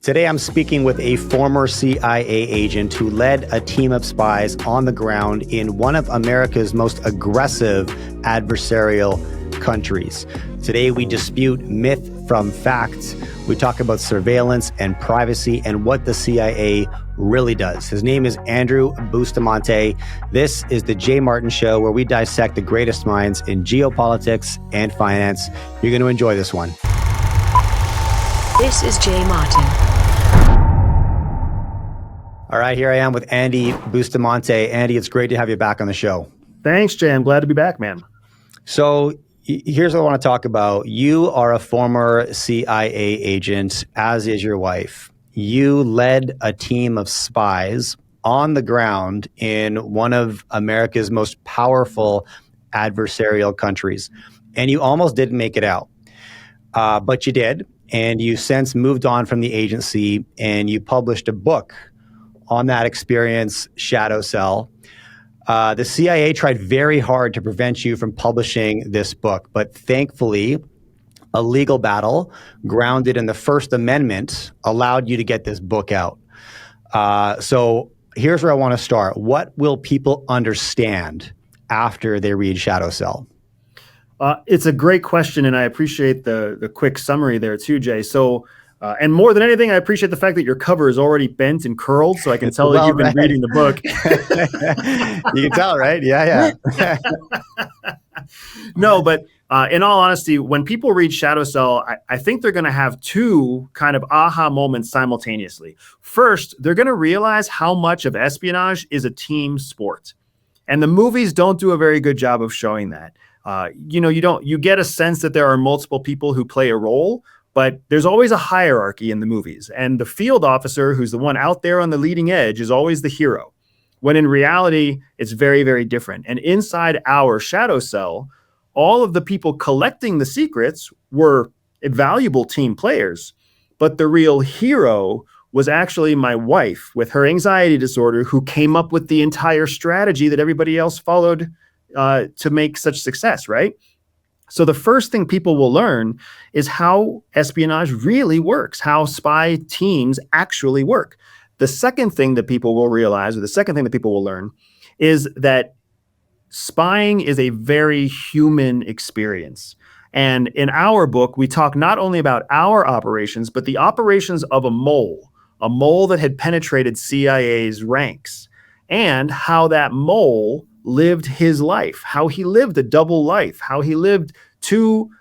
Today, I'm speaking with a former CIA agent who led a team of spies on the ground in one of America's most aggressive adversarial countries. Today, we dispute myth from fact. We talk about surveillance and privacy and what the CIA really does. His name is Andrew Bustamante. This is the Jay Martin Show, where we dissect the greatest minds in geopolitics and finance. You're going to enjoy this one. This is Jay Martin. All right, here I am with Andy Bustamante. Andy, it's great to have you back on the show. Thanks, Jay. I'm glad to be back, man. So here's what I want to talk about. You are a former CIA agent, as is your wife. You led a team of spies on the ground in one of America's most powerful adversarial countries. And you almost didn't make it out, but you did. And you since moved on from the agency and you published a book on that experience, Shadow Cell. The CIA tried very hard to prevent you from publishing this book, but thankfully, a legal battle grounded in the First Amendment allowed you to get this book out. So here's where I want to start. What will people understand after they read Shadow Cell? It's a great question, and I appreciate the quick summary there too, Jay. So, and more than anything, I appreciate the fact that your cover is already bent and curled, so I can tell that you've been reading the book. You can tell, right? Yeah. No, but in all honesty, when people read Shadow Cell, I think they're going to have two kind of aha moments simultaneously. First, they're going to realize how much of espionage is a team sport, and the movies don't do a very good job of showing that. You get a sense that there are multiple people who play a role, but there's always a hierarchy in the movies. And the field officer, who's the one out there on the leading edge, is always the hero, when in reality, it's very, very different. And inside our Shadow Cell, all of the people collecting the secrets were valuable team players, but the real hero was actually my wife with her anxiety disorder, who came up with the entire strategy that everybody else followed to make such success, right? So the first thing people will learn is how espionage really works, how spy teams actually work. The second thing that people will realize, or the second thing that people will learn, is that spying is a very human experience. And in our book, we talk not only about our operations, but the operations of a mole that had penetrated CIA's ranks, and how that mole lived his life, how he lived a double life, how he lived two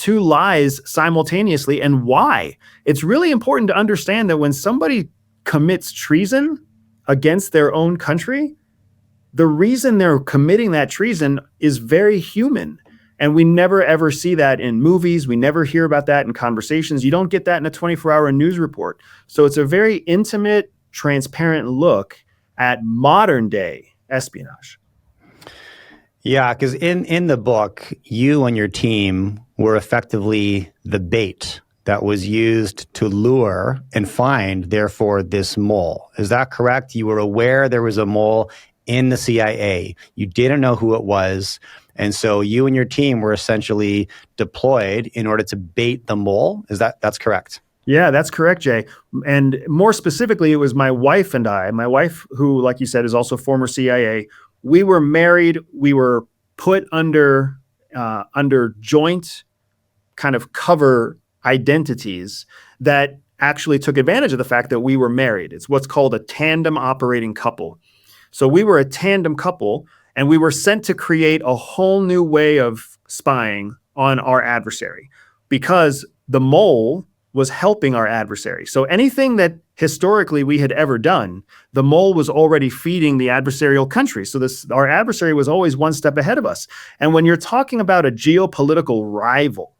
lies simultaneously, and why. It's really important to understand that when somebody commits treason against their own country, the reason they're committing that treason is very human. And we never, ever see that in movies. We never hear about that in conversations. You don't get that in a 24-hour news report. So it's a very intimate, transparent look at modern day espionage. Yeah, because in the book, you and your team were effectively the bait that was used to lure and find, therefore, this mole. Is that correct? You were aware there was a mole in the CIA. You didn't know who it was. And so you and your team were essentially deployed in order to bait the mole. That's correct? Yeah, that's correct, Jay. And more specifically, it was my wife and I. My wife, who, like you said, is also former CIA. We were married. We were put under joint kind of cover identities that actually took advantage of the fact that we were married. It's what's called a tandem operating couple. So we were a tandem couple, and we were sent to create a whole new way of spying on our adversary, because the mole was helping our adversary. So anything that historically we had ever done, the mole was already feeding the adversarial country. So our adversary was always one step ahead of us. And when you're talking about a geopolitical rival,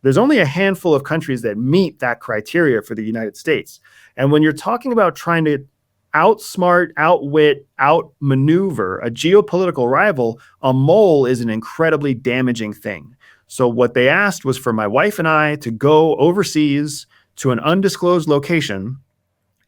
there's only a handful of countries that meet that criteria for the United States. And when you're talking about trying to outsmart, outwit, outmaneuver a geopolitical rival, a mole is an incredibly damaging thing. So what they asked was for my wife and I to go overseas to an undisclosed location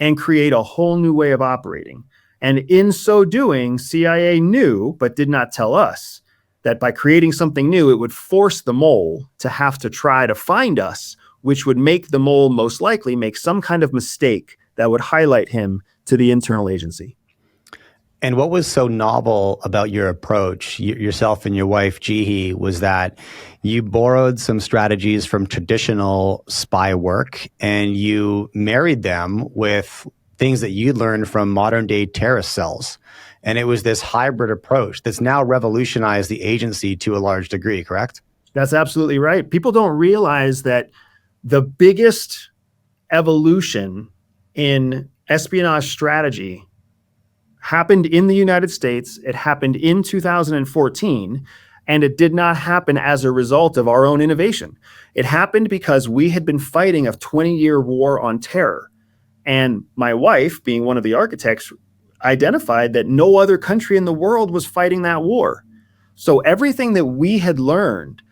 and create a whole new way of operating. And in so doing, CIA knew, but did not tell us, that by creating something new, it would force the mole to have to try to find us which would make the mole most likely make some kind of mistake that would highlight him to the internal agency. And what was so novel about your approach, yourself and your wife, Jihi, was that you borrowed some strategies from traditional spy work and you married them with things that you learned from modern day terrorist cells. And it was this hybrid approach that's now revolutionized the agency to a large degree, correct? That's absolutely right. People don't realize that the biggest evolution in espionage strategy happened in the United States. It happened in 2014, and it did not happen as a result of our own innovation. It happened because we had been fighting a 20-year war on terror. And my wife, being one of the architects, identified that no other country in the world was fighting that war. So everything that we had learned,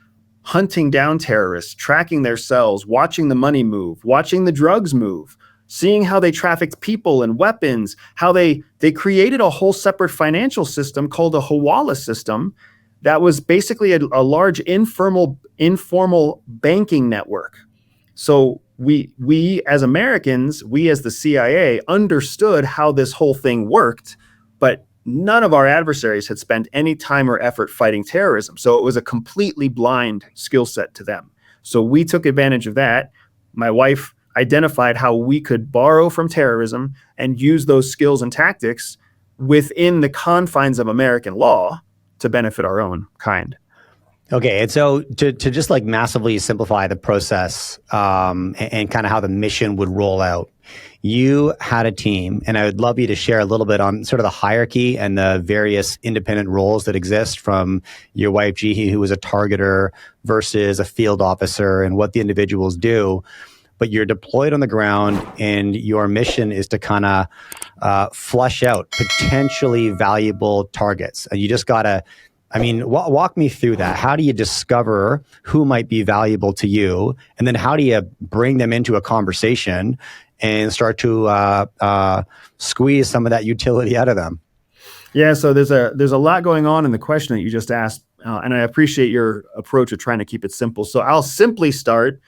hunting down terrorists, tracking their cells, watching the money move, watching the drugs move, seeing how they trafficked people and weapons, how they created a whole separate financial system called a Hawala system that was basically a large informal banking network. So we as Americans, we as the CIA understood how this whole thing worked, but none of our adversaries had spent any time or effort fighting terrorism. So it was a completely blind skill set to them. So we took advantage of that. My wife identified how we could borrow from terrorism and use those skills and tactics within the confines of American law to benefit our own kind. Okay, and so to just like massively simplify the process and kind of how the mission would roll out, you had a team, and I would love you to share a little bit on sort of the hierarchy and the various independent roles that exist from your wife, Jihi, who was a targeter versus a field officer and what the individuals do. But you're deployed on the ground and your mission is to kind of flush out potentially valuable targets. And you just got to, walk me through that. How do you discover who might be valuable to you? And then how do you bring them into a conversation and start to squeeze some of that utility out of them? Yeah, so there's a lot going on in the question that you just asked. And I appreciate your approach of trying to keep it simple. So I'll simply start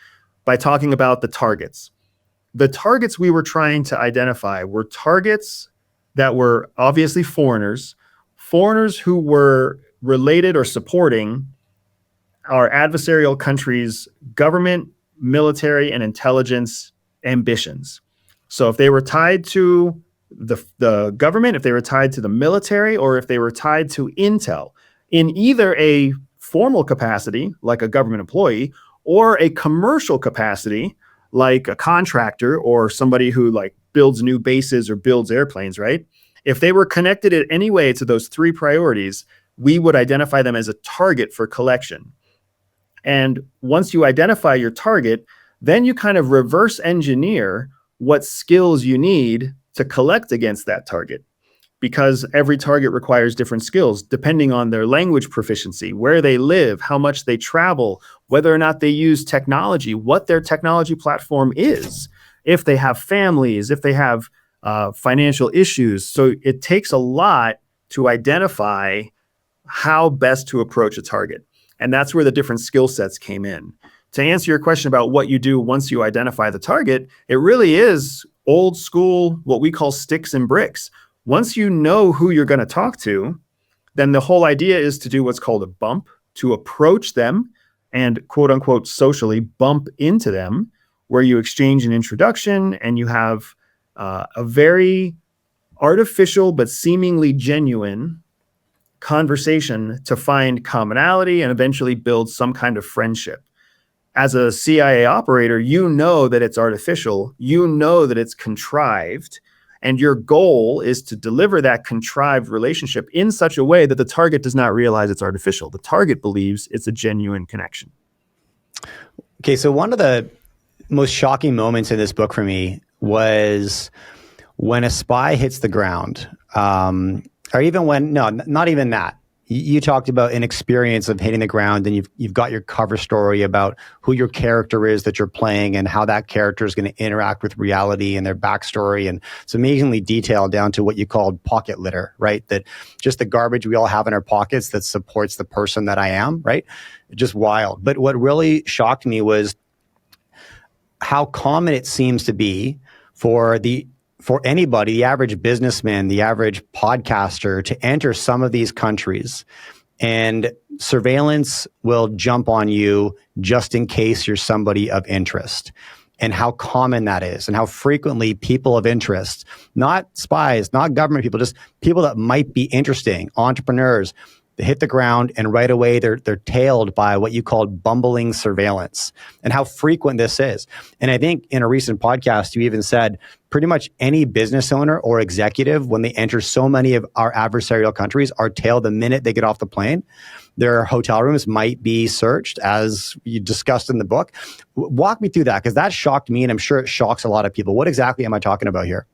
by talking about the targets. The targets we were trying to identify were targets that were obviously foreigners who were related or supporting our adversarial country's government, military, and intelligence ambitions. So if they were tied to the government, if they were tied to the military, or if they were tied to intel in either a formal capacity, like a government employee, or a commercial capacity, like a contractor or somebody who like builds new bases or builds airplanes, right? If they were connected in any way to those three priorities, we would identify them as a target for collection. And once you identify your target, then you kind of reverse engineer what skills you need to collect against that target. Because every target requires different skills depending on their language proficiency, where they live, how much they travel, whether or not they use technology, what their technology platform is, if they have families, if they have financial issues. So it takes a lot to identify how best to approach a target. And that's where the different skill sets came in. To answer your question about what you do once you identify the target, it really is old school, what we call sticks and bricks. Once you know who you're going to talk to, then the whole idea is to do what's called a bump, to approach them and quote unquote socially bump into them, where you exchange an introduction and you have a very artificial but seemingly genuine conversation to find commonality and eventually build some kind of friendship. As a CIA operator, you know that it's artificial, you know that it's contrived, and your goal is to deliver that contrived relationship in such a way that the target does not realize it's artificial. The target believes it's a genuine connection. Okay, so one of the most shocking moments in this book for me was when a spy hits the ground, or even when, no, not even that. You talked about an experience of hitting the ground, and you've got your cover story about who your character is that you're playing and how that character is going to interact with reality and their backstory. And it's amazingly detailed down to what you called pocket litter, right? That just the garbage we all have in our pockets that supports the person that I am, right? Just wild. But what really shocked me was how common it seems to be for anybody, the average businessman, the average podcaster, to enter some of these countries, and surveillance will jump on you just in case you're somebody of interest, and how common that is, and how frequently people of interest, not spies, not government people, just people that might be interesting, entrepreneurs, they hit the ground and right away they're tailed by what you called bumbling surveillance, and how frequent this is. And I think in a recent podcast, you even said pretty much any business owner or executive, when they enter so many of our adversarial countries, are tailed the minute they get off the plane. Their hotel rooms might be searched, as you discussed in the book. Walk me through that, because that shocked me, and I'm sure it shocks a lot of people. What exactly am I talking about here?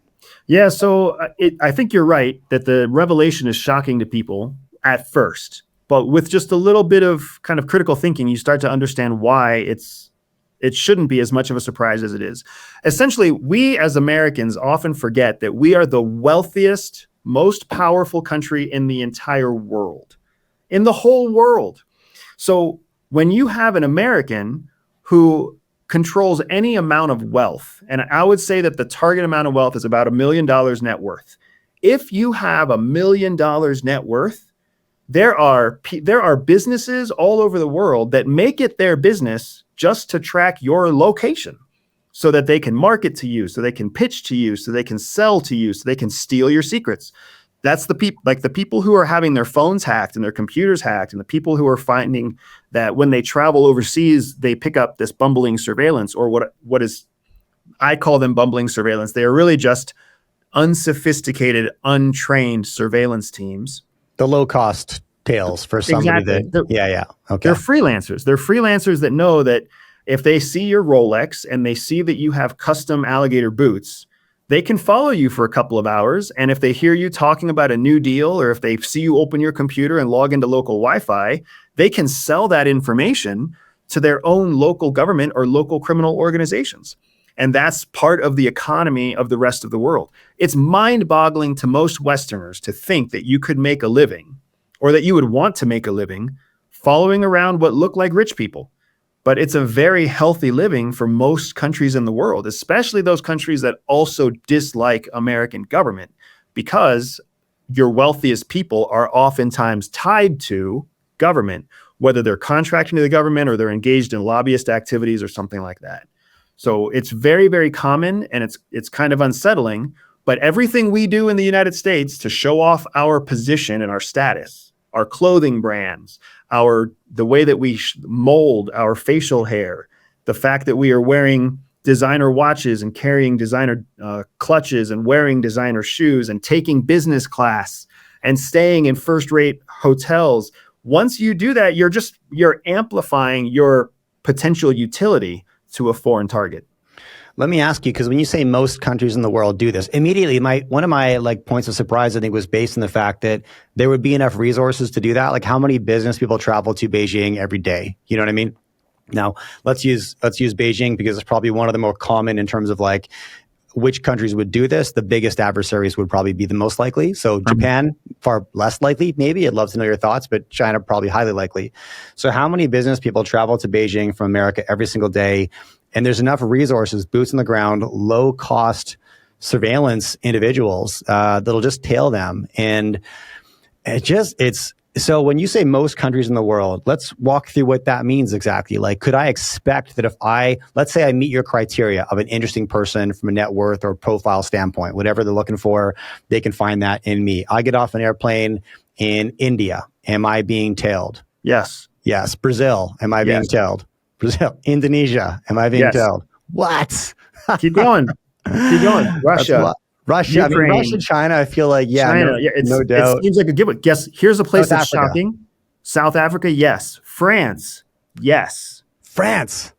Yeah, so I think you're right that the revelation is shocking to people at first, but with just a little bit of kind of critical thinking, you start to understand why it shouldn't be as much of a surprise as it is. Essentially, we as Americans often forget that we are the wealthiest, most powerful country in the entire world, in the whole world. So when you have an American who controls any amount of wealth, and I would say that the target amount of wealth is about $1 million net worth. If you have $1 million net worth, there are businesses all over the world that make it their business just to track your location so that they can market to you, so they can pitch to you, so they can sell to you, so they can steal your secrets. That's the people, like the people who are having their phones hacked and their computers hacked, and the people who are finding that when they travel overseas, they pick up this bumbling surveillance, or what is, I call them bumbling surveillance. They are really just unsophisticated, untrained surveillance teams. The low cost tails for somebody exactly. Yeah. Okay. They're freelancers. They're freelancers that know that if they see your Rolex and they see that you have custom alligator boots, they can follow you for a couple of hours. And if they hear you talking about a new deal, or if they see you open your computer and log into local Wi-Fi, they can sell that information to their own local government or local criminal organizations. And that's part of the economy of the rest of the world. It's mind-boggling to most Westerners to think that you could make a living, or that you would want to make a living, following around what look like rich people. But it's a very healthy living for most countries in the world, especially those countries that also dislike American government, because your wealthiest people are oftentimes tied to government, whether they're contracting to the government or they're engaged in lobbyist activities or something like that. So it's very, very common, and it's kind of unsettling. But everything we do in the United States to show off our position and our status, our clothing brands, the way that we mold our facial hair, the fact that we are wearing designer watches and carrying designer clutches and wearing designer shoes and taking business class and staying in first-rate hotels. Once you do that, you're amplifying your potential utility to a foreign target. Let me ask you, because when you say most countries in the world do this, immediately one of my points of surprise, I think, was based on the fact that there would be enough resources to do that. Like, how many business people travel to Beijing every day? You know what I mean? Now, let's use Beijing, because it's probably one of the more common in terms of which countries would do this. The biggest adversaries would probably be the most likely. So Japan, far less likely, maybe. I'd love to know your thoughts, but China, probably highly likely. So how many business people travel to Beijing from America every single day? And there's enough resources, boots on the ground, low cost surveillance individuals that'll just tail them. And so when you say most countries in the world, let's walk through what that means exactly. Like, could I expect that if let's say I meet your criteria of an interesting person from a net worth or profile standpoint, whatever they're looking for, they can find that in me. I get off an airplane in India. Am I being tailed? Yes. Yes. Brazil. Am I being tailed? Brazil. Indonesia. Am I being tailed? What? Keep going. Russia. Russia. Ukraine. I mean, Russia, China, I feel like, China, no doubt. It seems like a giveaway. Guess, here's a place South that's Africa. shocking. South Africa, yes. France, yes. France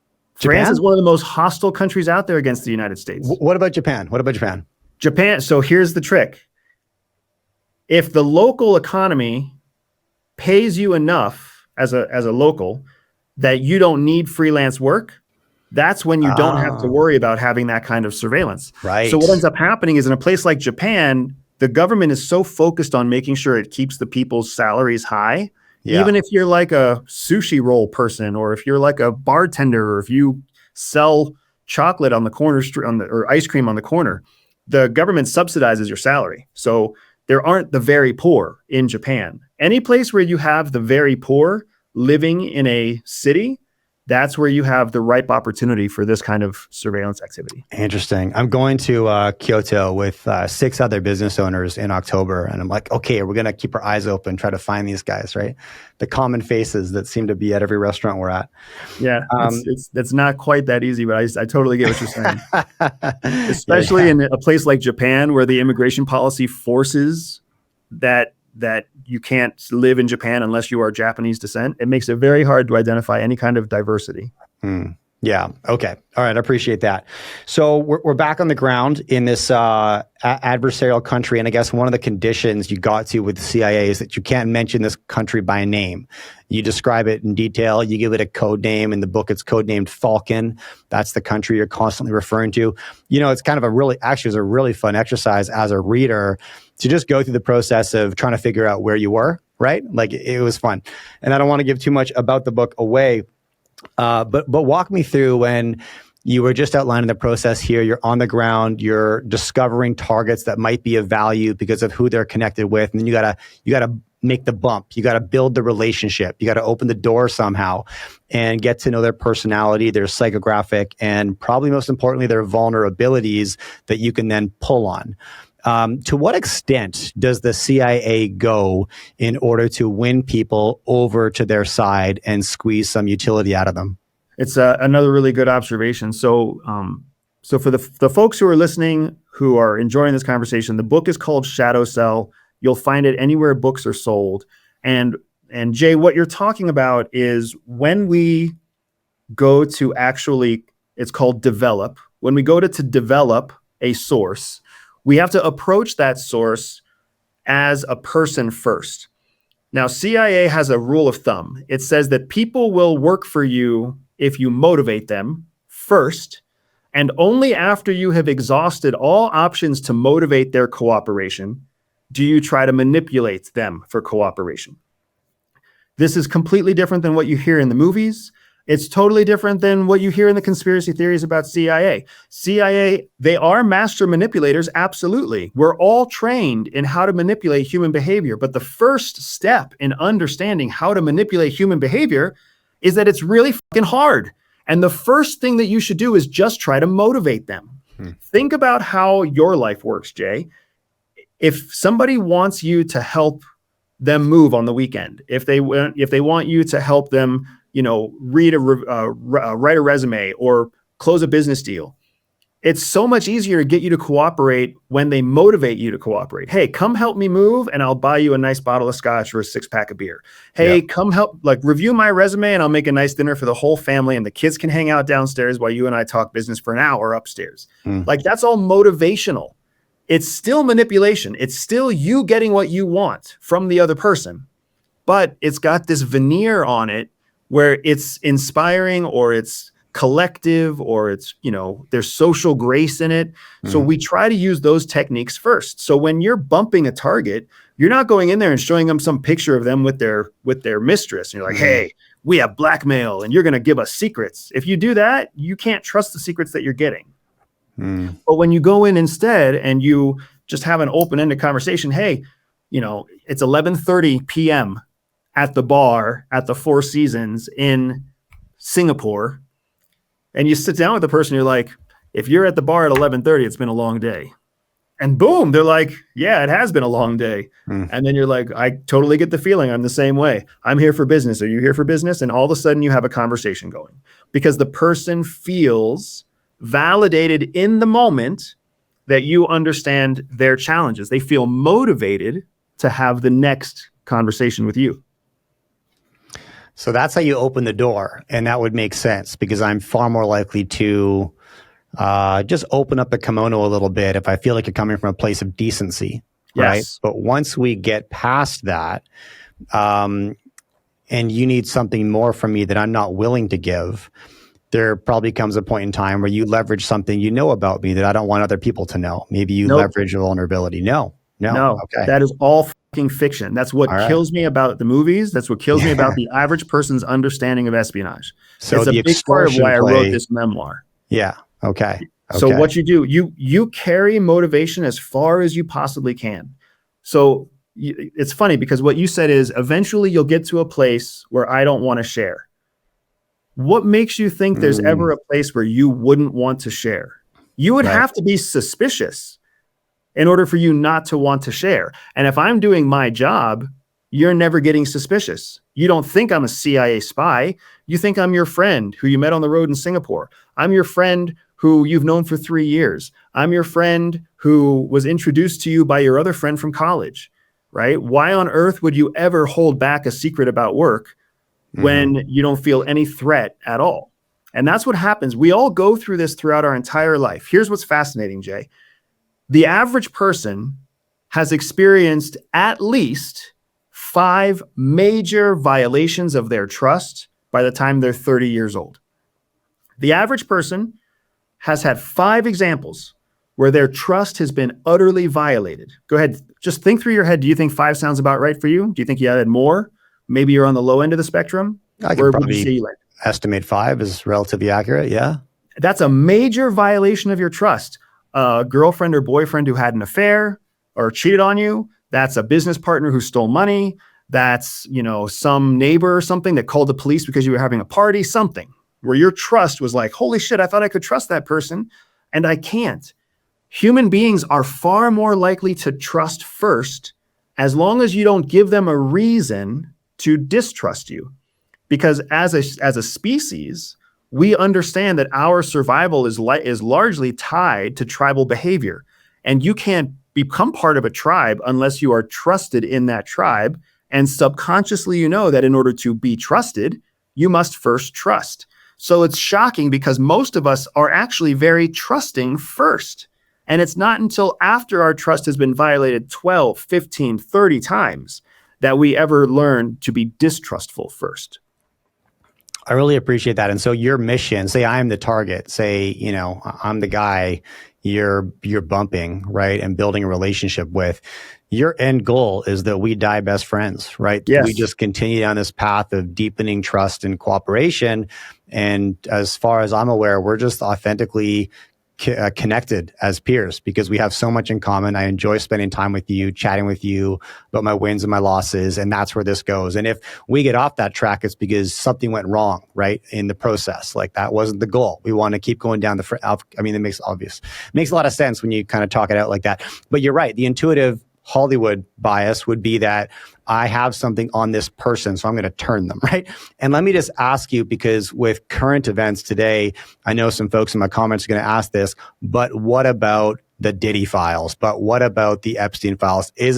is one of the most hostile countries out there against the United States. What about Japan? Japan, so here's the trick. If the local economy pays you enough as a local that you don't need freelance work, that's when you don't have to worry about having that kind of surveillance. Right. So what ends up happening is, in a place like Japan, the government is so focused on making sure it keeps the people's salaries high. Yeah. Even if you're like a sushi roll person, or if you're like a bartender, or if you sell chocolate on the corner street or ice cream on the corner, the government subsidizes your salary. So there aren't the very poor in Japan. Any place where you have the very poor living in a city, that's where you have the ripe opportunity for this kind of surveillance activity. Interesting. I'm going to Kyoto with 6 other business owners in October. And I'm like, okay, we're going to keep our eyes open, try to find these guys, right? The common faces that seem to be at every restaurant we're at. Yeah, it's not quite that easy, but I totally get what you're saying. Especially in a place like Japan, where the immigration policy forces that you can't live in Japan unless you are Japanese descent. It makes it very hard to identify any kind of diversity. Yeah. Okay. All right. I appreciate that. So we're back on the ground in this adversarial country. And I guess one of the conditions you got to with the CIA is that you can't mention this country by name. You describe it in detail. You give it a code name. In the book, it's codenamed Falcon. That's the country you're constantly referring to. You know, it's kind of a really fun exercise as a reader to just go through the process of trying to figure out where you were, right? Like, it was fun. And I don't want to give too much about the book away. But walk me through when you were just outlining the process here. You're on the ground, you're discovering targets that might be of value because of who they're connected with. And then you gotta make the bump. You gotta build the relationship. You gotta open the door somehow and get to know their personality, their psychographic, and probably most importantly, their vulnerabilities that you can then pull on. To what extent does the CIA go in order to win people over to their side and squeeze some utility out of them? It's another really good observation. So for the folks who are listening, who are enjoying this conversation, the book is called Shadow Cell. You'll find it anywhere books are sold. And Jay, what you're talking about is when we go to it's called develop. When we go to develop a source, we have to approach that source as a person first. Now, CIA has a rule of thumb. It says that people will work for you if you motivate them first, and only after you have exhausted all options to motivate their cooperation do you try to manipulate them for cooperation. This is completely different than what you hear in the movies. It's totally different than what you hear in the conspiracy theories about CIA. CIA, they are master manipulators, absolutely. We're all trained in how to manipulate human behavior. But the first step in understanding how to manipulate human behavior is that it's really fucking hard. And the first thing that you should do is just try to motivate them. Think about how your life works, Jay. If somebody wants you to help them move on the weekend, if they want you to help them, write a resume or close a business deal, it's so much easier to get you to cooperate when they motivate you to cooperate. Hey, come help me move and I'll buy you a nice bottle of scotch or a 6-pack of beer. Hey, come help, review my resume and I'll make a nice dinner for the whole family and the kids can hang out downstairs while you and I talk business for an hour upstairs. That's all motivational. It's still manipulation. It's still you getting what you want from the other person, but it's got this veneer on it where it's inspiring or it's collective or it's, there's social grace in it. So we try to use those techniques first. So when you're bumping a target, you're not going in there and showing them some picture of them with their mistress. And you're like, hey, we have blackmail and you're going to give us secrets. If you do that, you can't trust the secrets that you're getting. But when you go in instead and you just have an open-ended conversation, hey, it's 11:30 p.m. at the bar at the Four Seasons in Singapore, and you sit down with the person, you're like, if you're at the bar at 11:30, it's been a long day. And boom, they're like, yeah, it has been a long day. And then you're like, I totally get the feeling. I'm the same way. I'm here for business. Are you here for business? And all of a sudden you have a conversation going because the person feels validated in the moment that you understand their challenges. They feel motivated to have the next conversation with you. So that's how you open the door. And that would make sense because I'm far more likely to just open up the kimono a little bit if I feel like you're coming from a place of decency, right? Yes. But once we get past that, and you need something more from me that I'm not willing to give, there probably comes a point in time where you leverage something you know about me that I don't want other people to know. Maybe you leverage a vulnerability. No. Okay. That is all fucking fiction. That's what kills me about the movies. That's what kills me about the average person's understanding of espionage. So it's a big part of why I wrote this memoir. Yeah. Okay. So Okay. what you do, you carry motivation as far as you possibly can. So it's funny because what you said is eventually you'll get to a place where I don't want to share. What makes you think there's ever Mm, a place where you wouldn't want to share? You would right. have to be suspicious in order for you not to want to share. And if I'm doing my job, you're never getting suspicious. You don't think I'm a CIA spy. You think I'm your friend who you met on the road in Singapore. I'm your friend who you've known for 3 years. I'm your friend who was introduced to you by your other friend from college, right? Why on earth would you ever hold back a secret about work Hmm. when you don't feel any threat at all? And that's what happens. We all go through this throughout our entire life. Here's what's fascinating, Jay. The average person has experienced at least 5 major violations of their trust by the time they're 30 years old. The average person has had 5 examples where their trust has been utterly violated. Go ahead, just think through your head. Do you think 5 sounds about right for you? Do you think you added more? Maybe you're on the low end of the spectrum. I could Where would you say probably you land? estimate 5 is relatively accurate. Yeah. That's a major violation of your trust. A girlfriend or boyfriend who had an affair or cheated on you. That's a business partner who stole money. That's, some neighbor or something that called the police because you were having a party, something where your trust was like, holy shit, I thought I could trust that person and I can't. Human beings are far more likely to trust first as long as you don't give them a reason to distrust you. Because as a species, we understand that our survival is largely tied to tribal behavior. And you can't become part of a tribe unless you are trusted in that tribe. And subconsciously, you know that in order to be trusted, you must first trust. So it's shocking because most of us are actually very trusting first. And it's not until after our trust has been violated 12, 15, 30 times that we ever learn to be distrustful first. I really appreciate that. And so your mission, say I'm the target, say, I'm the guy you're bumping, right? And building a relationship with. Your end goal is that we die best friends, right? We Yes. just continue on this path of deepening trust and cooperation. And as far as I'm aware, we're just authentically connected as peers because we have so much in common. I enjoy spending time with you, chatting with you about my wins and my losses. And that's where this goes. And if we get off that track, it's because something went wrong, right? In the process. Like that wasn't the goal. We want to keep going down it makes a lot of sense when you kind of talk it out like that. But you're right. The intuitive Hollywood bias would be that I have something on this person, so I'm going to turn them, right? And let me just ask you, because with current events today, I know some folks in my comments are going to ask this, but what about the Diddy files? But what about the Epstein files? Is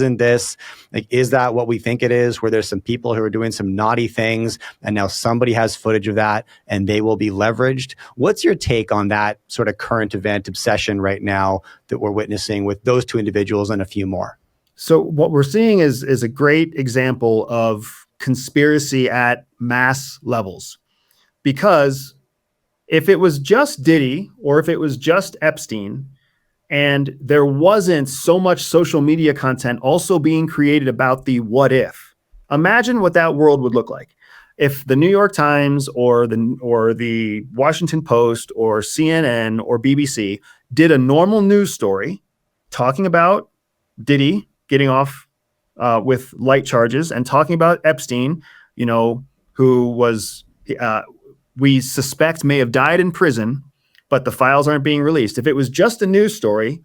that what we think it is, where there's some people who are doing some naughty things and now somebody has footage of that and they will be leveraged? What's your take on that sort of current event obsession right now that we're witnessing with those 2 individuals and a few more? So what we're seeing is a great example of conspiracy at mass levels. Because if it was just Diddy or if it was just Epstein and there wasn't so much social media content also being created about the what if, imagine what that world would look like. If the New York Times or the Washington Post or CNN or BBC did a normal news story talking about Diddy getting off with light charges and talking about Epstein, who was we suspect may have died in prison, but the files aren't being released. If it was just a news story,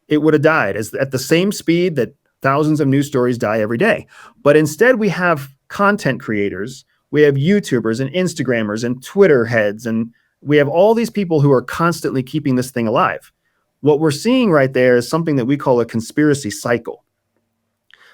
it would have died at the same speed that thousands of news stories die every day. But instead, we have content creators, we have YouTubers and Instagrammers and Twitter heads, and we have all these people who are constantly keeping this thing alive. What we're seeing right there is something that we call a conspiracy cycle.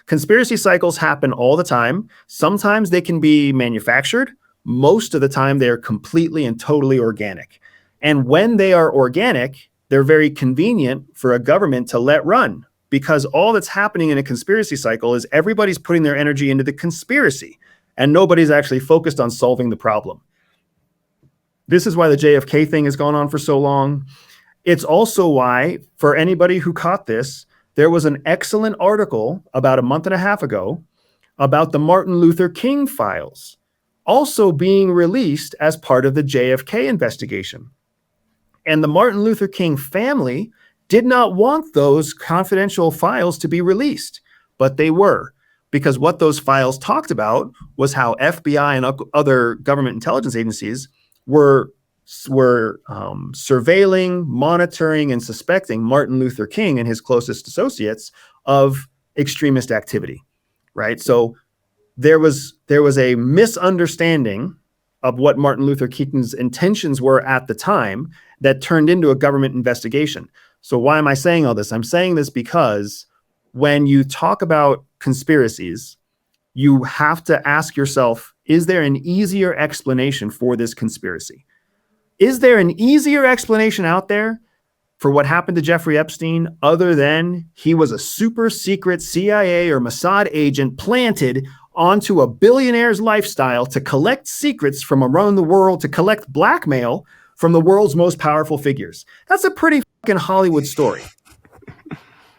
Conspiracy cycles happen all the time. Sometimes they can be manufactured. Most of the time, they are completely and totally organic. And when they are organic, they're very convenient for a government to let run because all that's happening in a conspiracy cycle is everybody's putting their energy into the conspiracy and nobody's actually focused on solving the problem. This is why the JFK thing has gone on for so long. It's also why, for anybody who caught this, there was an excellent article about a month and a half ago about the Martin Luther King files also being released as part of the JFK investigation. And the Martin Luther King family did not want those confidential files to be released, but they were, because what those files talked about was how FBI and other government intelligence agencies were surveilling, monitoring, and suspecting Martin Luther King and his closest associates of extremist activity, right? So there was a misunderstanding of what Martin Luther King's intentions were at the time that turned into a government investigation. So why am I saying all this? I'm saying this because when you talk about conspiracies, you have to ask yourself, is there an easier explanation for this conspiracy? Is there an easier explanation out there for what happened to Jeffrey Epstein other than he was a super secret CIA or Mossad agent planted onto a billionaire's lifestyle to collect secrets from around the world, to collect blackmail from the world's most powerful figures? That's a pretty fucking Hollywood story.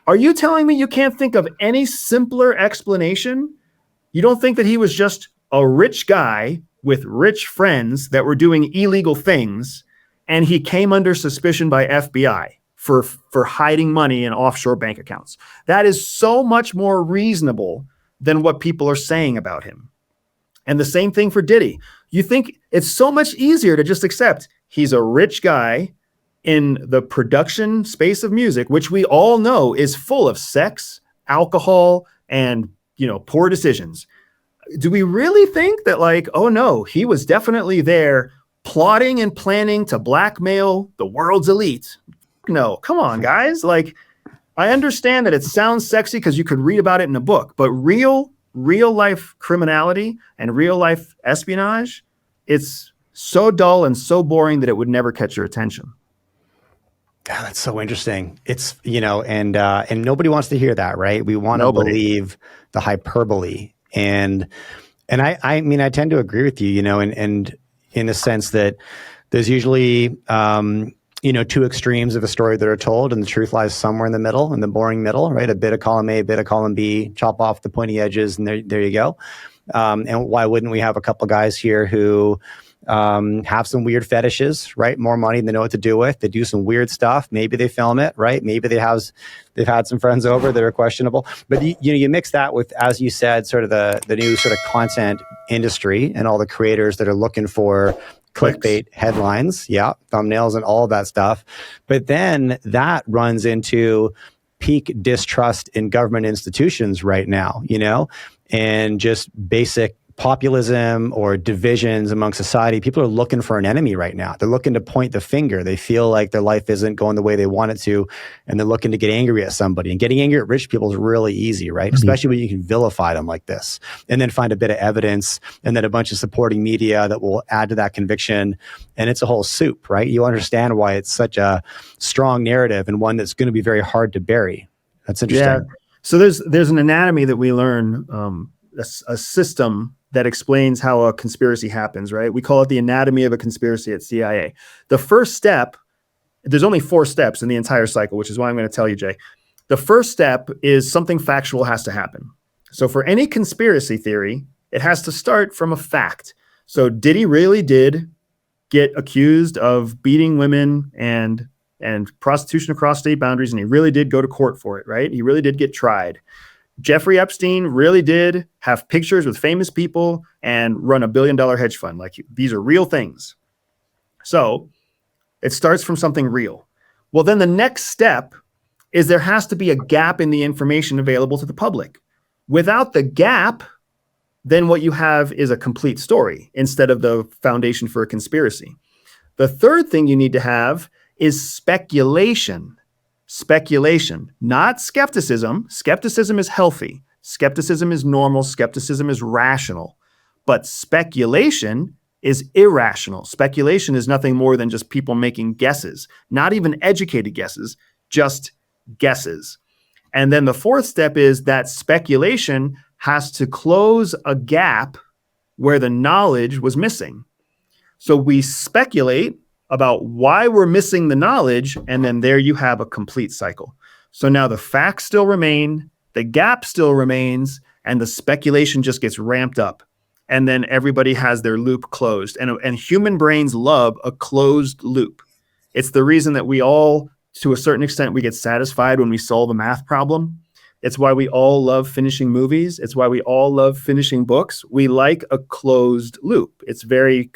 Are you telling me you can't think of any simpler explanation? You don't think that he was just a rich guy with rich friends that were doing illegal things, and he came under suspicion by FBI for hiding money in offshore bank accounts? That is so much more reasonable than what people are saying about him. And the same thing for Diddy. You think it's so much easier to just accept he's a rich guy in the production space of music, which we all know is full of sex, alcohol, and, poor decisions. Do we really think that, like, oh no, he was definitely there plotting and planning to blackmail the world's elite? No, come on, guys. Like, I understand that it sounds sexy because you could read about it in a book, but real life criminality and real life espionage, it's so dull and so boring that it would never catch your attention. Yeah, that's so interesting. It's, and nobody wants to hear that, right? We want to believe the hyperbole. And I mean, I tend to agree with you, and in the sense that there's usually, two extremes of a story that are told, and the truth lies somewhere in the middle, in the boring middle, right? A bit of column A, a bit of column B, chop off the pointy edges, and there you go. And why wouldn't we have a couple guys here who have some weird fetishes, right? More money than they know what to do with. They do some weird stuff. Maybe they film it, right? Maybe they've had some friends over that are questionable. But you mix that with, as you said, sort of the new sort of content industry and all the creators that are looking for clickbait headlines, thumbnails and all of that stuff. But then that runs into peak distrust in government institutions right now, and just basic populism or divisions among society. People are looking for an enemy right now. They're looking to point the finger. They feel like their life isn't going the way they want it to, and they're looking to get angry at somebody. And getting angry at rich people is really easy, right? Mm-hmm. Especially when you can vilify them like this, and then find a bit of evidence, and then a bunch of supporting media that will add to that conviction. And it's a whole soup, right? You understand why it's such a strong narrative, and one that's going to be very hard to bury. That's interesting. Yeah. So there's an anatomy that we learn, a system that explains how a conspiracy happens, right? We call it the anatomy of a conspiracy at CIA. The first step, there's only 4 steps in the entire cycle, which is why I'm going to tell you, Jay. The first step is something factual has to happen. So for any conspiracy theory, it has to start from a fact. So Diddy really did get accused of beating women and prostitution across state boundaries, and he really did go to court for it, right? He really did get tried. Jeffrey Epstein really did have pictures with famous people and run $1 billion hedge fund. Like, these are real things. So it starts from something real. Well, then the next step is there has to be a gap in the information available to the public. Without the gap, then what you have is a complete story instead of the foundation for a conspiracy. The third thing you need to have is speculation. Speculation, not skepticism. Skepticism is healthy. Skepticism is normal. Skepticism is rational. But speculation is irrational. Speculation is nothing more than just people making guesses, not even educated guesses, just guesses. And then the fourth step is that speculation has to close a gap where the knowledge was missing. So we speculate about why we're missing the knowledge, and then there you have a complete cycle. So now the facts still remain, the gap still remains, and the speculation just gets ramped up. And then everybody has their loop closed. And human brains love a closed loop. It's the reason that we all, to a certain extent, we get satisfied when we solve a math problem. It's why we all love finishing movies. It's why we all love finishing books. We like a closed loop. It's very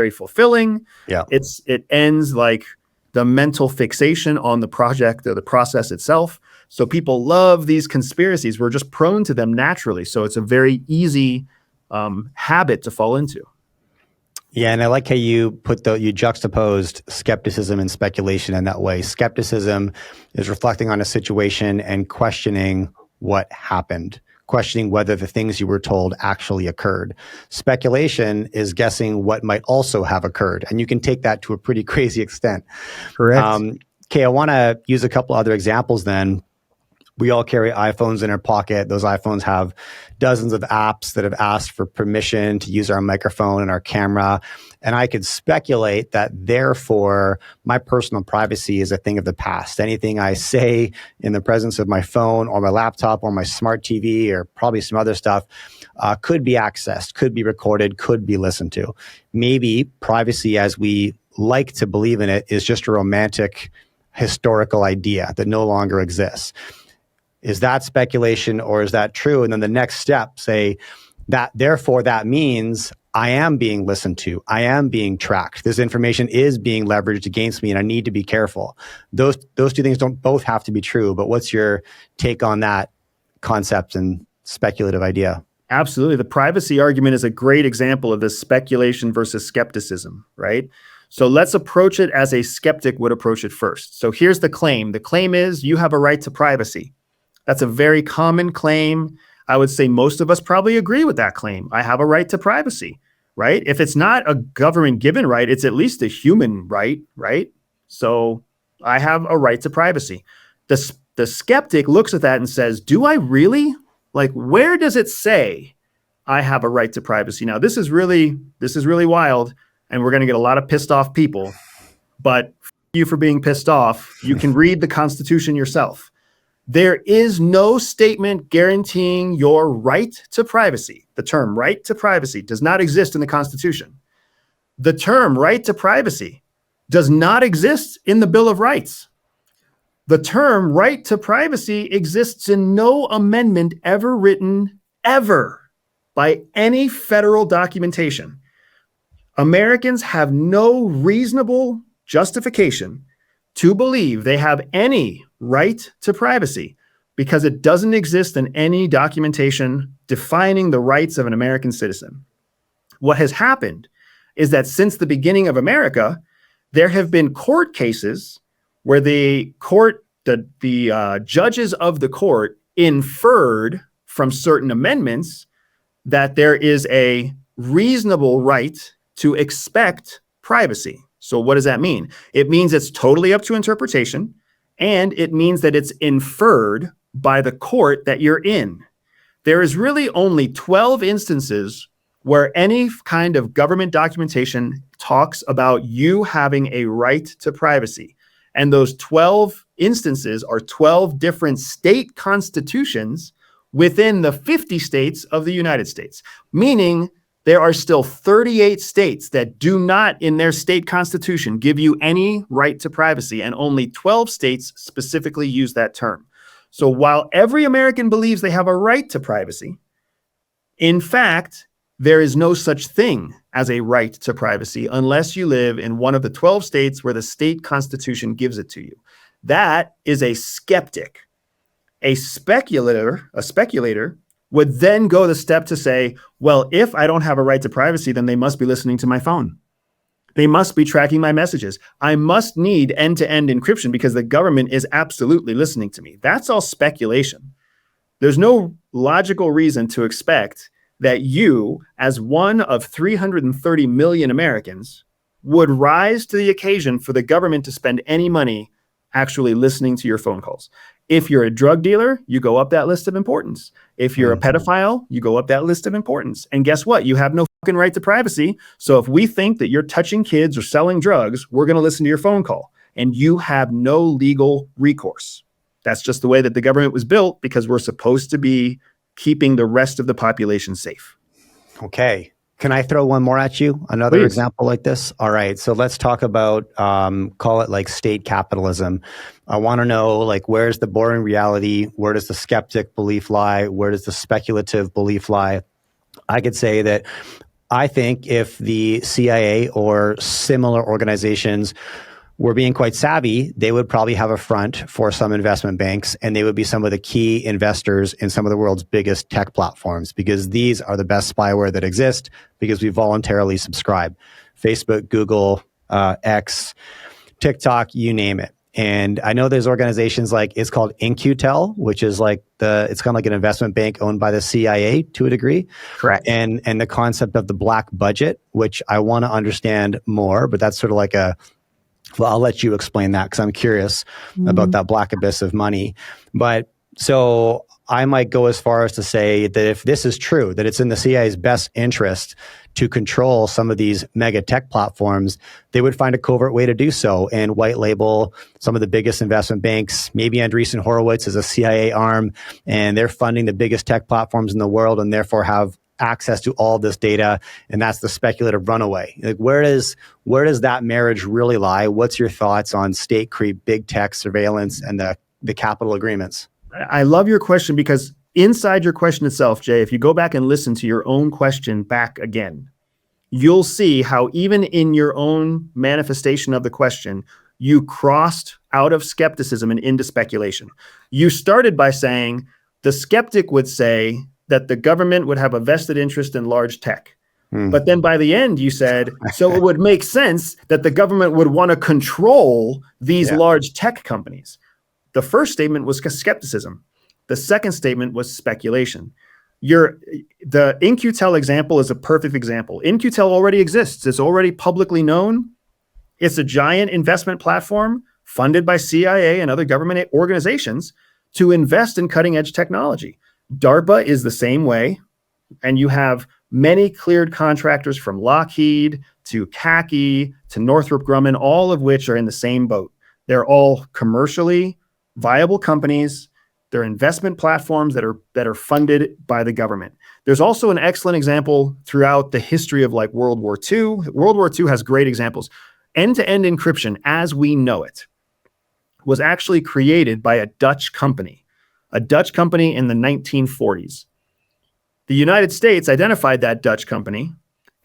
fulfilling. Yeah. It ends like the mental fixation on the project or the process itself. So people love these conspiracies. We're just prone to them naturally. So it's a very easy habit to fall into. Yeah, and I like how you you juxtaposed skepticism and speculation in that way. Skepticism is reflecting on a situation and questioning what happened, questioning whether the things you were told actually occurred. Speculation is guessing what might also have occurred, and you can take that to a pretty crazy extent. Correct. Okay, I want to use a couple other examples then. We all carry iPhones in our pocket. Those iPhones have dozens of apps that have asked for permission to use our microphone and our camera. And I could speculate that therefore my personal privacy is a thing of the past. Anything I say in the presence of my phone or my laptop or my smart TV or probably some other stuff could be accessed, could be recorded, could be listened to. Maybe privacy as we like to believe in it is just a romantic historical idea that no longer exists. Is that speculation or is that true? And then the next step, say that therefore that means I am being listened to. I am being tracked. This information is being leveraged against me and I need to be careful. Those two things don't both have to be true, but what's your take on that concept and speculative idea? Absolutely. The privacy argument is a great example of this speculation versus skepticism, right? So let's approach it as a skeptic would approach it first. So here's the claim. The claim is you have a right to privacy. That's a very common claim. I would say most of us probably agree with that claim. I have a right to privacy, right? If it's not a government given right, it's at least a human right, right? So I have a right to privacy. The skeptic looks at that and says, do I really? Like, where does it say I have a right to privacy? Now, this is really wild, and we're going to get a lot of pissed off people, but you for being pissed off, you can read the Constitution yourself. There is no statement guaranteeing your right to privacy. The term right to privacy does not exist in the Constitution. The term right to privacy does not exist in the Bill of Rights. The term right to privacy exists in no amendment ever written ever by any federal documentation. Americans have no reasonable justification to believe they have any right to privacy because it doesn't exist in any documentation defining the rights of an American citizen. What has happened is that since the beginning of America, there have been court cases where the judges of the court inferred from certain amendments that there is a reasonable right to expect privacy. So what does that mean? It means it's totally up to interpretation, and it means that it's inferred by the court that you're in. There is really only 12 instances where any kind of government documentation talks about you having a right to privacy. And those 12 instances are 12 different state constitutions within the 50 states of the United States, meaning there are still 38 states that do not, in their state constitution, give you any right to privacy, and only 12 states specifically use that term. So while every American believes they have a right to privacy, in fact, there is no such thing as a right to privacy unless you live in one of the 12 states where the state constitution gives it to you. That is a skeptic. A speculator would then go the step to say, well, if I don't have a right to privacy, then they must be listening to my phone. They must be tracking my messages. I must need end-to-end encryption because the government is absolutely listening to me. That's all speculation. There's no logical reason to expect that you, as one of 330 million Americans, would rise to the occasion for the government to spend any money actually listening to your phone calls. If you're a drug dealer, you go up that list of importance. If you're a pedophile, you go up that list of importance. And guess what? You have no fucking right to privacy. So if we think that you're touching kids or selling drugs, we're going to listen to your phone call. And you have no legal recourse. That's just the way that the government was built because we're supposed to be keeping the rest of the population safe. Okay. Can I throw one more at you? Another Please. example like this? All right. So let's talk about, call it like state capitalism. I want to know, like, where's the boring reality? Where does the skeptic belief lie? Where does the speculative belief lie? I could say that I think if the CIA or similar organizations were being quite savvy, they would probably have a front for some investment banks, and they would be some of the key investors in some of the world's biggest tech platforms, because these are the best spyware that exist because we voluntarily subscribe. Facebook, Google, X, TikTok, you name it. And I know there's organizations like, it's called In-Q-Tel, which is like it's kind of like an investment bank owned by the CIA to a degree. Correct. And the concept of the black budget, which I want to understand more, but that's sort of like well, I'll let you explain that because I'm curious about that black abyss of money. But so I might go as far as to say that if this is true, that it's in the CIA's best interest to control some of these mega tech platforms, they would find a covert way to do so and white label some of the biggest investment banks. Maybe Andreessen Horowitz is a CIA arm, and they're funding the biggest tech platforms in the world and therefore have access to all this data, and that's the speculative runaway. Like, where does that marriage really lie? What's your thoughts on state creep, big tech surveillance, and the capital agreements? I love your question because inside your question itself, Jay, if you go back and listen to your own question back again, you'll see how even in your own manifestation of the question, you crossed out of skepticism and into speculation. You started by saying the skeptic would say that the government would have a vested interest in large tech. But then by the end, you said, so it would make sense that the government would want to control these large tech companies. The first statement was skepticism. The second statement was speculation. The In-Q-Tel example is a perfect example. In-Q-Tel already exists. It's already publicly known. It's a giant investment platform funded by CIA and other government organizations to invest in cutting edge technology. DARPA is the same way, and you have many cleared contractors from Lockheed to CACI to Northrop Grumman, all of which are in the same boat. They're all commercially viable companies. They're investment platforms that are funded by the government. There's also an excellent example throughout the history of like World War II. World War II has great examples. End-to-end encryption, as we know it, was actually created by a Dutch company in the 1940s. The United States identified that Dutch company,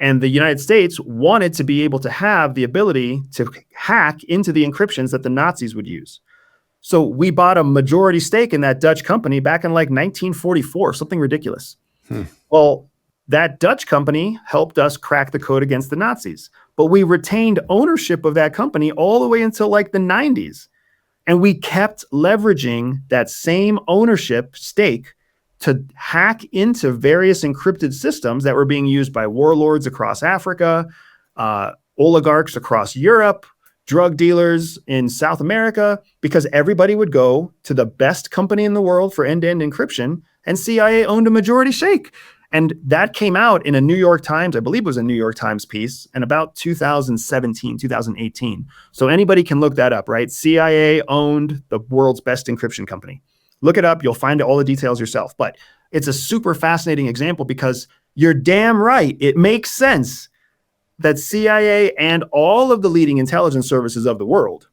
and the United States wanted to be able to have the ability to hack into the encryptions that the Nazis would use. So we bought a majority stake in that Dutch company back in like 1944, something ridiculous. Well, that Dutch company helped us crack the code against the Nazis, but we retained ownership of that company all the way until like the 90s. And we kept leveraging that same ownership stake to hack into various encrypted systems that were being used by warlords across Africa, oligarchs across Europe, drug dealers in South America, because everybody would go to the best company in the world for end-to-end encryption, and CIA owned a majority stake. And that came out in a New York Times, I believe it was a New York Times piece, in about 2017, 2018. So anybody can look that up, right? CIA owned the world's best encryption company. Look it up. You'll find all the details yourself. But it's a super fascinating example because you're damn right. It makes sense that CIA and all of the leading intelligence services of the world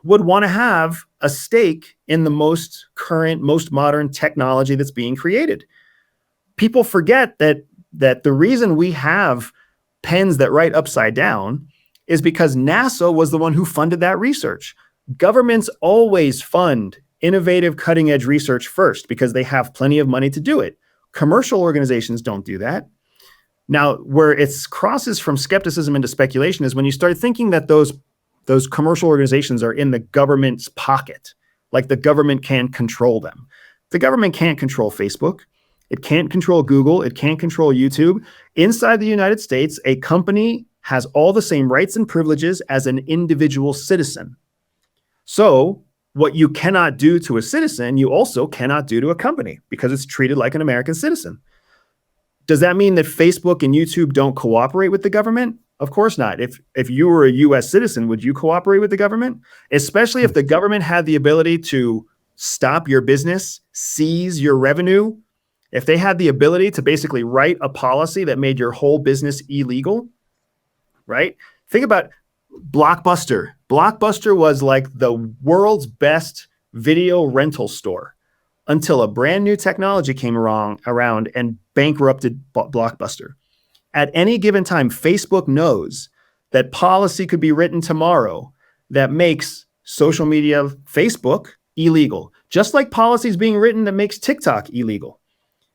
would want to have a stake in the most current, most modern technology that's being created. People forget that the reason we have pens that write upside down is because NASA was the one who funded that research. Governments always fund innovative, cutting-edge research first because they have plenty of money to do it. Commercial organizations don't do that. Now, where it crosses from skepticism into speculation is when you start thinking that those commercial organizations are in the government's pocket, like the government can control them. The government can't control Facebook. It can't control Google. It can't control YouTube. Inside the United States, a company has all the same rights and privileges as an individual citizen. So what you cannot do to a citizen, you also cannot do to a company because it's treated like an American citizen. Does that mean that Facebook and YouTube don't cooperate with the government? Of course not. If you were a US citizen, would you cooperate with the government? Especially if the government had the ability to stop your business, seize your revenue, if they had the ability to basically write a policy that made your whole business illegal, right? Think about Blockbuster. Blockbuster was like the world's best video rental store until a brand new technology came around and bankrupted Blockbuster. At any given time, Facebook knows that policy could be written tomorrow that makes social media, Facebook, illegal, just like policies being written that makes TikTok illegal,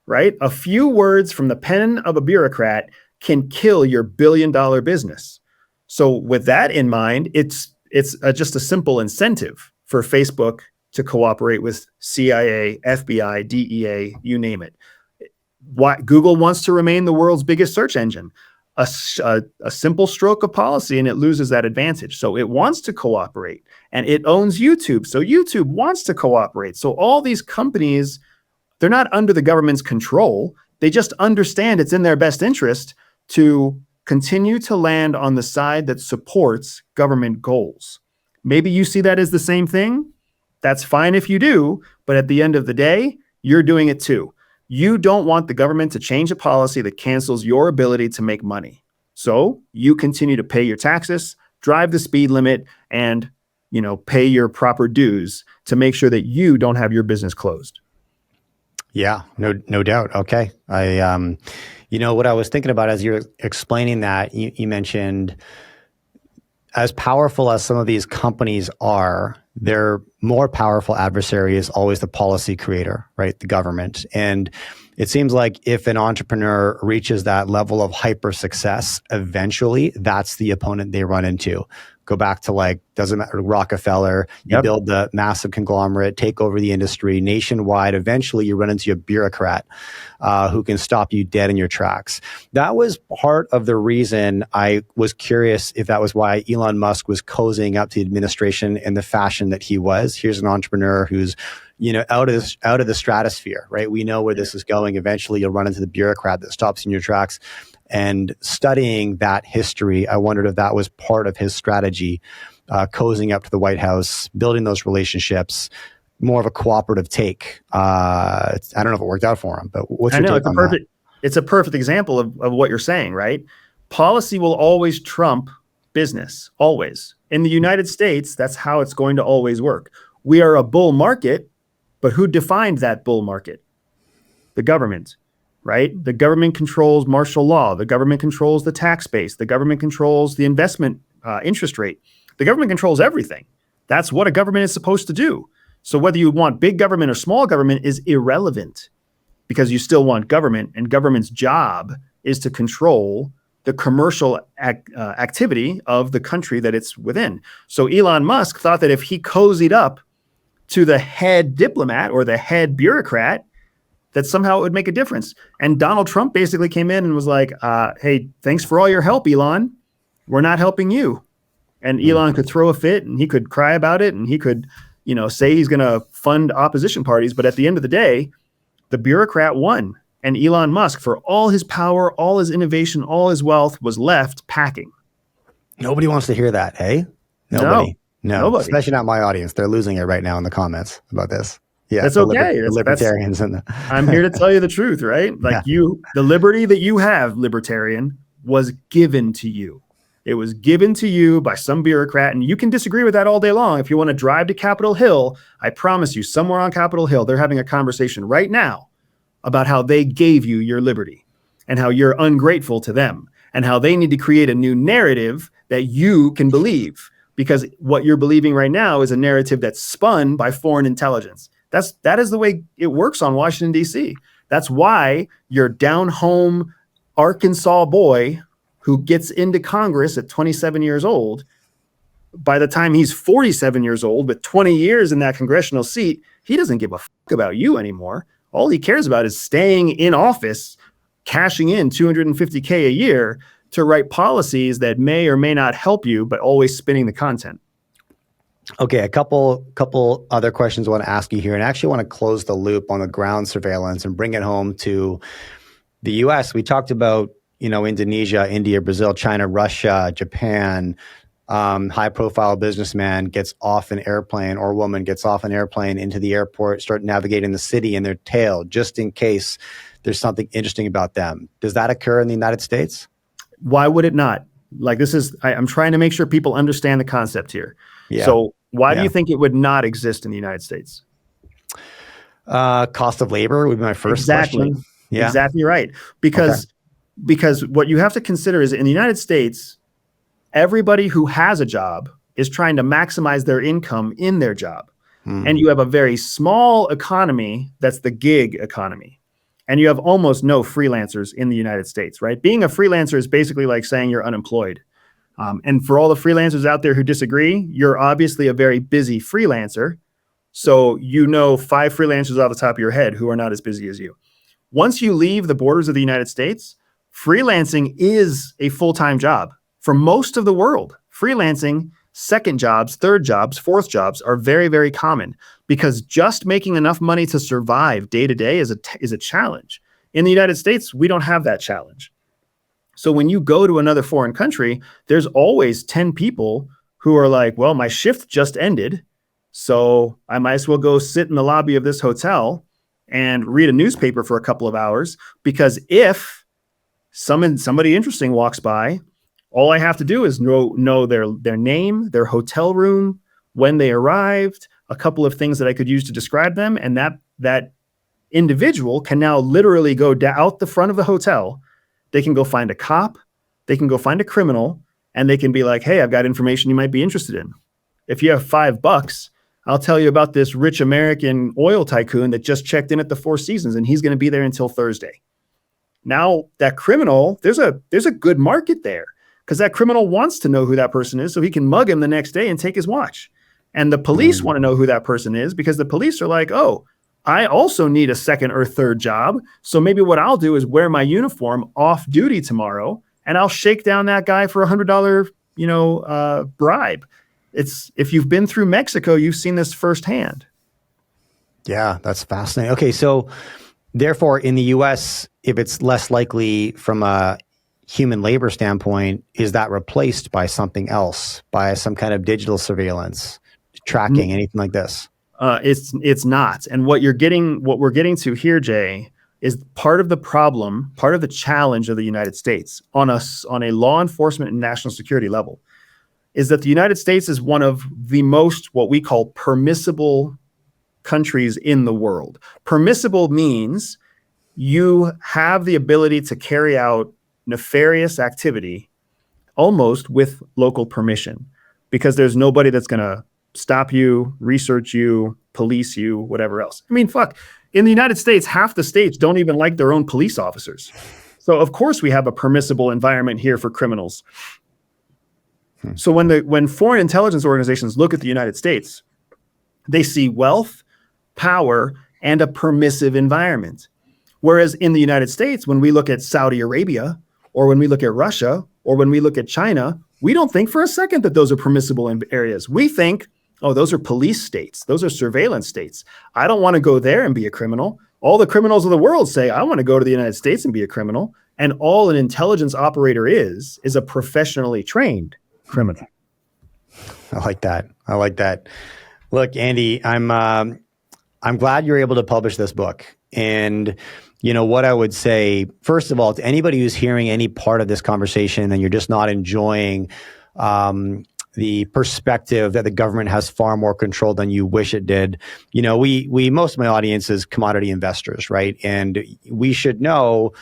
right? A few words from the pen of a bureaucrat can kill your billion-dollar business. So with that in mind, it's just a simple incentive for Facebook to cooperate with CIA, FBI, DEA, you name it. Google wants to remain the world's biggest search engine. A simple stroke of policy and it loses that advantage. So it wants to cooperate, and it owns YouTube. So YouTube wants to cooperate. So all these companies, they're not under the government's control. They just understand it's in their best interest to continue to land on the side that supports government goals. Maybe you see that as the same thing. That's fine if you do, but at the end of the day, you're doing it too. You don't want the government to change a policy that cancels your ability to make money. So you continue to pay your taxes, drive the speed limit, and pay your proper dues to make sure that you don't have your business closed. Yeah, no doubt. Okay. What I was thinking about as you're explaining that, you mentioned as powerful as some of these companies are, their more powerful adversary is always the policy creator, right? The government. And it seems like if an entrepreneur reaches that level of hyper success, eventually that's the opponent they run into. Go back to doesn't matter, Rockefeller, you build the massive conglomerate, take over the industry nationwide. Eventually you run into a bureaucrat who can stop you dead in your tracks. That was part of the reason I was curious if that was why Elon Musk was cozying up to the administration in the fashion that he was. Here's an entrepreneur who's out of the stratosphere, right? We know where this is going. Eventually you'll run into the bureaucrat that stops you in your tracks. And studying that history, I wondered if that was part of his strategy, cozying up to the White House, building those relationships, more of a cooperative take. I don't know if it worked out for him, but what's your take on that? It's a perfect example of what you're saying, right? Policy will always trump business, always. In the United States, that's how it's going to always work. We are a bull market, but who defined that bull market? The government. Right? The government controls martial law. The government controls the tax base. The government controls the investment interest rate. The government controls everything. That's what a government is supposed to do. So whether you want big government or small government is irrelevant because you still want government, and government's job is to control the commercial activity of the country that it's within. So Elon Musk thought that if he cozied up to the head diplomat or the head bureaucrat, that somehow it would make a difference. And Donald Trump basically came in and was like, hey, thanks for all your help, Elon. We're not helping you. And Elon could throw a fit and he could cry about it and he could, say he's going to fund opposition parties. But at the end of the day, the bureaucrat won. And Elon Musk, for all his power, all his innovation, all his wealth, was left packing. Nobody wants to hear that, hey? Nobody. Especially not my audience. They're losing it right now in the comments about this. Yeah, that's okay. The libertarians and I'm here to tell you the truth, right? The liberty that you have, libertarian, was given to you. It was given to you by some bureaucrat, and you can disagree with that all day long. If you want to drive to Capitol Hill, I promise you, somewhere on Capitol Hill, they're having a conversation right now about how they gave you your liberty and how you're ungrateful to them and how they need to create a new narrative that you can believe, because what you're believing right now is a narrative that's spun by foreign intelligence. That is the way it works on Washington, D.C. That's why your down-home Arkansas boy who gets into Congress at 27 years old, by the time he's 47 years old with 20 years in that congressional seat, he doesn't give a fuck about you anymore. All he cares about is staying in office, cashing in $250K a year to write policies that may or may not help you, but always spinning the content. Okay, a couple other questions I want to ask you here, and I actually want to close the loop on the ground surveillance and bring it home to the U.S. We talked about, Indonesia, India, Brazil, China, Russia, Japan, high profile businessman gets off an airplane or woman gets off an airplane into the airport, start navigating the city in their tail, just in case there's something interesting about them. Does that occur in the United States? Why would it not? Like I'm trying to make sure people understand the concept here. Yeah. So why do Yeah. you think it would not exist in the United States? Cost of labor would be my first question. Yeah. Exactly right. Because what you have to consider is in the United States, everybody who has a job is trying to maximize their income in their job. And you have a very small economy that's the gig economy. And you have almost no freelancers in the United States, right? Being a freelancer is basically like saying you're unemployed. And for all the freelancers out there who disagree, you're obviously a very busy freelancer. So you know 5 freelancers off the top of your head who are not as busy as you. Once you leave the borders of the United States, freelancing is a full-time job. For most of the world, freelancing, second jobs, third jobs, fourth jobs are very, very common because just making enough money to survive day to day is a challenge. In the United States, we don't have that challenge. So when you go to another foreign country, there's always 10 people who are like, well, my shift just ended, so I might as well go sit in the lobby of this hotel and read a newspaper for a couple of hours, because if somebody interesting walks by, all I have to do is know their name, their hotel room, when they arrived, a couple of things that I could use to describe them, and that individual can now literally go out the front of the hotel. They can go find a cop, they can go find a criminal, and they can be like, hey, I've got information you might be interested in. If you have $5, I'll tell you about this rich American oil tycoon that just checked in at the Four Seasons, and he's going to be there until Thursday. Now, that criminal, there's a good market there because that criminal wants to know who that person is so he can mug him the next day and take his watch. And the police want to know who that person is because the police are like, oh, I also need a second or third job. So maybe what I'll do is wear my uniform off duty tomorrow and I'll shake down that guy for $100, bribe. If you've been through Mexico, you've seen this firsthand. Yeah, that's fascinating. Okay, so therefore in the US, if it's less likely from a human labor standpoint, is that replaced by something else, by some kind of digital surveillance, tracking, anything like this? It's not. And what we're getting to here, Jay, is part of the problem, part of the challenge of the United States on a law enforcement and national security level, is that the United States is one of the most what we call permissible countries in the world. Permissible means you have the ability to carry out nefarious activity almost with local permission because there's nobody that's going to stop you, research you, police you, whatever else. I mean, fuck. In the United States, half the states don't even like their own police officers. So of course we have a permissible environment here for criminals. So when foreign intelligence organizations look at the United States, they see wealth, power, and a permissive environment. Whereas in the United States, when we look at Saudi Arabia, or when we look at Russia, or when we look at China, we don't think for a second that those are permissible areas. We think, oh, those are police states. Those are surveillance states. I don't want to go there and be a criminal. All the criminals of the world say, I want to go to the United States and be a criminal. And all an intelligence operator is a professionally trained criminal. I like that. Look, Andy, I'm glad you're able to publish this book. And what I would say, first of all, to anybody who's hearing any part of this conversation and you're just not enjoying the perspective that the government has far more control than you wish it did. We most of my audience is commodity investors, right? And we should know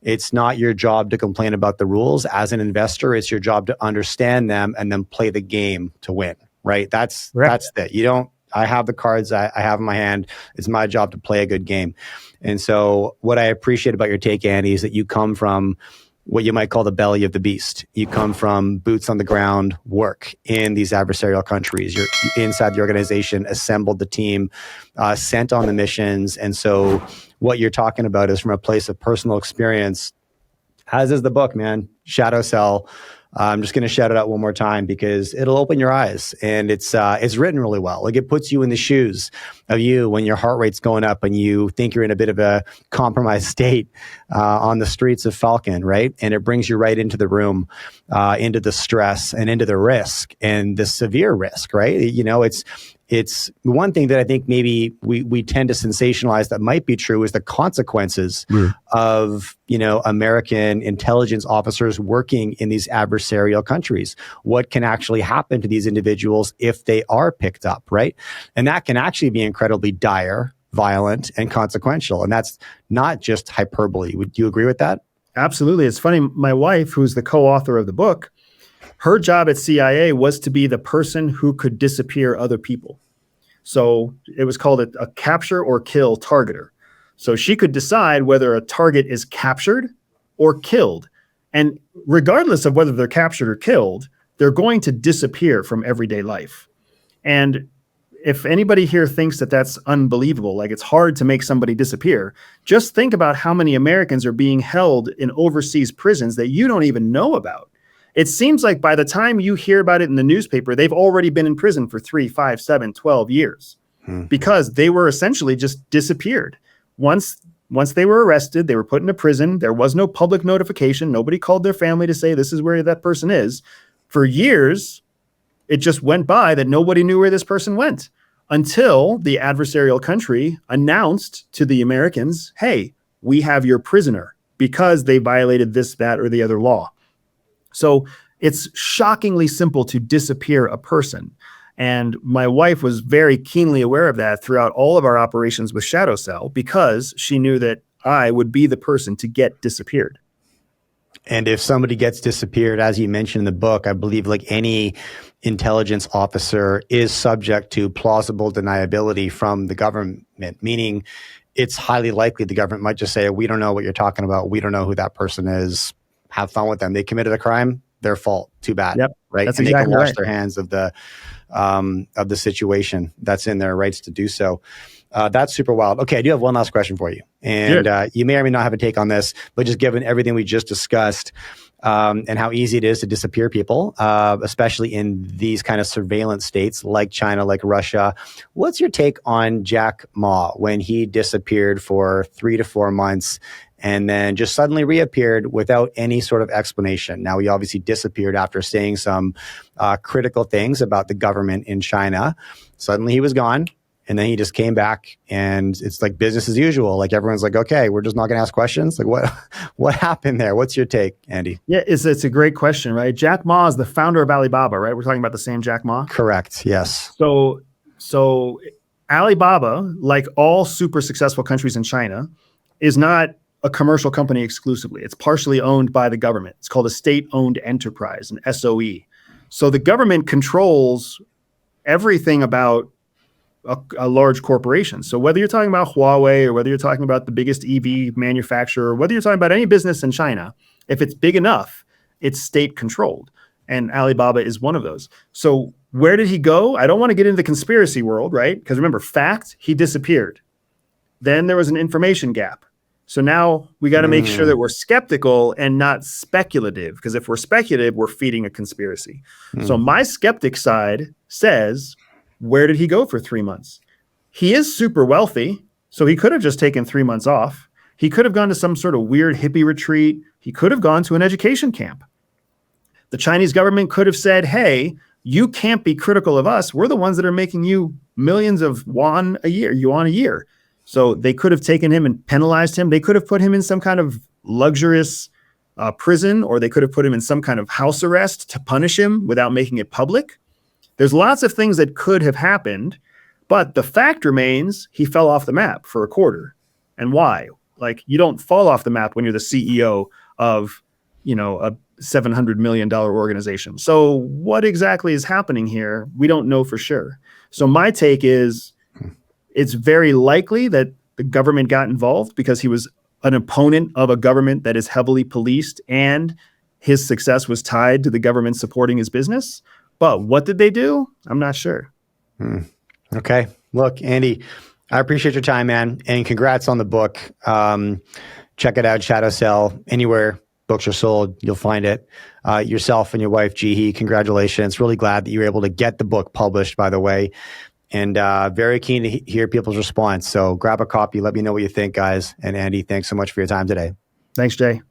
it's not your job to complain about the rules. As an investor, it's your job to understand them and then play the game to win, right? That's it. I have the cards I have in my hand. It's my job to play a good game. And so what I appreciate about your take, Andy, is that you come from what you might call the belly of the beast. You come from boots on the ground work in these adversarial countries. You're inside the organization, assembled the team, sent on the missions. And so what you're talking about is from a place of personal experience, as is the book, man. Shadow Cell. I'm just going to shout it out one more time because it'll open your eyes, and it's written really well. Like, it puts you in the shoes of you when your heart rate's going up and you think you're in a bit of a compromised state on the streets of Falcon, right? And it brings you right into the room, into the stress and into the risk and the severe risk, right? You know, it's one thing that I think maybe we tend to sensationalize that might be true is the consequences of, you know, American intelligence officers working in these adversarial countries. What can actually happen to these individuals if they are picked up, right? And that can actually be incredibly dire, violent, and consequential. And that's not just hyperbole. Would you agree with that? Absolutely. It's funny. My wife, who's the co-author of the book, her job at CIA was to be the person who could disappear other people. So it was called a capture or kill targeter. So she could decide whether a target is captured or killed. And regardless of whether they're captured or killed, they're going to disappear from everyday life. And if anybody here thinks that that's unbelievable, like it's hard to make somebody disappear, just think about how many Americans are being held in overseas prisons that you don't even know about. It seems like by the time you hear about it in the newspaper, they've already been in prison for 3, 5, 7, 12 years because they were essentially just disappeared. Once they were arrested, they were put into prison. There was no public notification. Nobody called their family to say this is where that person is. For years, it just went by that nobody knew where this person went until the adversarial country announced to the Americans, hey, we have your prisoner because they violated this, that, or the other law. So it's shockingly simple to disappear a person. And my wife was very keenly aware of that throughout all of our operations with Shadow Cell because she knew that I would be the person to get disappeared. And if somebody gets disappeared, as you mentioned in the book, I believe like any intelligence officer is subject to plausible deniability from the government, meaning it's highly likely the government might just say, we don't know what you're talking about. We don't know who that person is. Have fun with them. They committed a crime, their fault. Too bad. Yep, right. That's and exactly they can wash right. their hands of the situation. That's in their rights to do so. That's super wild. Okay, I do have one last question for you. And you may or may not have a take on this, but just given everything we just discussed and how easy it is to disappear people, especially in these kind of surveillance states like China, like Russia, what's your take on Jack Ma when he disappeared for 3 to 4 months and then just suddenly reappeared without any sort of explanation? Now, he obviously disappeared after saying some critical things about the government in China. Suddenly he was gone. And then he just came back and it's like business as usual. Like everyone's like, okay, we're just not going to ask questions. Like what happened there? What's your take, Andy? Yeah, it's a great question, right? Jack Ma is the founder of Alibaba, right? We're talking about the same Jack Ma? Correct. Yes. So Alibaba, like all super successful countries in China, is not a commercial company exclusively. It's partially owned by the government. It's called a state-owned enterprise, an SOE. So the government controls everything about a large corporation. So whether you're talking about Huawei or whether you're talking about the biggest EV manufacturer, or whether you're talking about any business in China, if it's big enough, it's state controlled. And Alibaba is one of those. So where did he go? I don't want to get into the conspiracy world, right? Because remember, fact, he disappeared. Then there was an information gap. So now we got to make sure that we're skeptical and not speculative, because if we're speculative, we're feeding a conspiracy. So my skeptic side says, where did he go for 3 months? He is super wealthy, so he could have just taken 3 months off. He could have gone to some sort of weird hippie retreat. He could have gone to an education camp. The Chinese government could have said, hey, you can't be critical of us. We're the ones that are making you millions of yuan a year. So they could have taken him and penalized him. They could have put him in some kind of luxurious prison, or they could have put him in some kind of house arrest to punish him without making it public. There's lots of things that could have happened, but the fact remains he fell off the map for a quarter. And why? Like, you don't fall off the map when you're the CEO of, a $700 million organization. So what exactly is happening here? We don't know for sure. So my take is it's very likely that the government got involved because he was an opponent of a government that is heavily policed and his success was tied to the government supporting his business. But what did they do? I'm not sure. Okay. Look, Andy, I appreciate your time, man. And congrats on the book. Check it out, Shadow Cell, anywhere Books are sold. You'll find it. Yourself and your wife, Jihi, congratulations. Really glad that you were able to get the book published, by the way. And very keen to hear people's response. So grab a copy. Let me know what you think, guys. And Andy, thanks so much for your time today. Thanks, Jay.